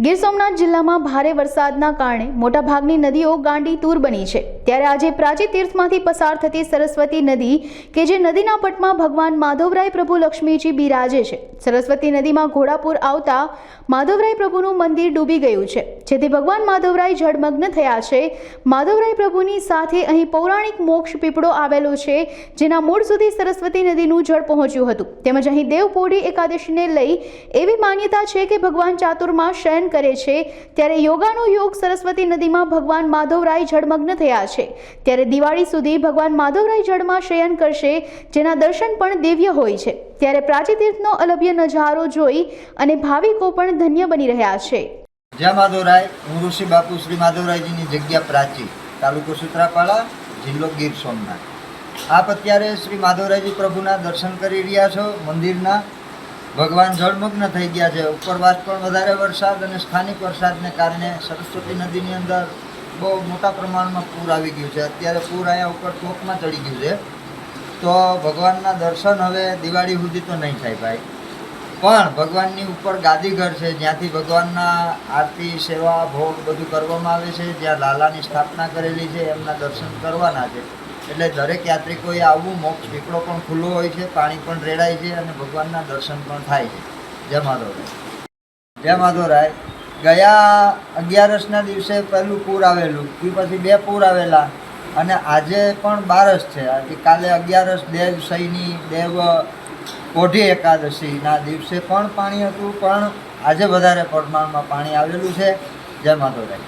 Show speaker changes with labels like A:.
A: ગીર સોમનાથ જિલ્લામાં ભારે વરસાદના કારણે મોટાભાગની નદીઓ ગાંડી તૂર બની છે। ત્યારે આજે પ્રાચી તીર્થમાંથી પસાર થતી સરસ્વતી નદી કે જે નદીના પટમાં ભગવાન માધવરાય પ્રભુ લક્ષ્મીજી બિરાજે છે। સરસ્વતી નદીમાં ઘોડાપુર આવતા માધવરાય પ્રભુનું મંદિર ડૂબી ગયું છે, જેથી ભગવાન માધવરાય જળમગ્ન થયા છે। માધવરાય પ્રભુની સાથે અહીં પૌરાણિક મોક્ષ પીપળો આવેલો છે, જેના મૂળ સુધી સરસ્વતી નદીનું જળ પહોંચ્યું હતું। તેમજ અહીં દેવપોઢી એકાદશીને લઈ એવી માન્યતા છે કે ભગવાન ચાતુર્માસ શયન કરે છે, ત્યારે યોગાનો યોગ સરસ્વતી નદીમાં ભગવાન માધવરાય જળમગ્ન થયા છે। ત્યારે દિવાળી સુધી ભગવાન માધવરાય જળમાં શયન કરશે, જેના દર્શન પણ દિવ્ય હોય છે। ત્યારે પ્રાચી તીર્થનો અલભ્ય નજારો જોઈ અને ભાવિકો પણ ધન્ય બની રહ્યા છે।
B: જય માધવરાય। હું ઋષિ બાપુ શ્રી માધવરાયજીની જગ્યા પ્રાચી, તાલુકો સુત્રાપાડા, જિલ્લો ગીર સોમનાથ। આપ અત્યારે શ્રી માધવરાયજી પ્રભુના દર્શન કરી રહ્યા છો। મંદિરના ભગવાન જળમગ્ન થઈ ગયા છે। ઉપરવાસ પણ વધારે વરસાદ અને સ્થાનિક વરસાદને કારણે સરસ્વતી નદીની અંદર બહુ મોટા પ્રમાણમાં પૂર આવી ગયું છે। અત્યારે પૂર અહીંયા ઉપર ચોકમાં ચડી ગયું છે, તો ભગવાનના દર્શન હવે દિવાળી સુધી તો નહીં થાય ભાઈ। પણ ભગવાનની ઉપર ગાદીઘર છે, જ્યાંથી ભગવાનના આરતી, સેવા, ભોગ બધું કરવામાં આવે છે, જ્યાં લાલાની સ્થાપના કરેલી છે, એમના દર્શન કરવાના છે। એટલે દરેક યાત્રિકોએ આવવું। મોક્ષ પીપળો પણ ખુલ્લો હોય છે, પાણી પણ રેડાય છે અને ભગવાનના દર્શન પણ થાય છે। જય માધવરાય। જય માધવરાય। ગયા 11ના દિવસે પહેલું પૂર આવેલું, પછી 2 પૂર આવેલા અને આજે પણ 12 છે। આજે કાલે 11 દેવ શયની દેવ પોઢી એકાદશીના દિવસે પણ પાણી હતું, પણ આજે વધારે પ્રમાણમાં પાણી આવેલું છે। જય માધવરાય।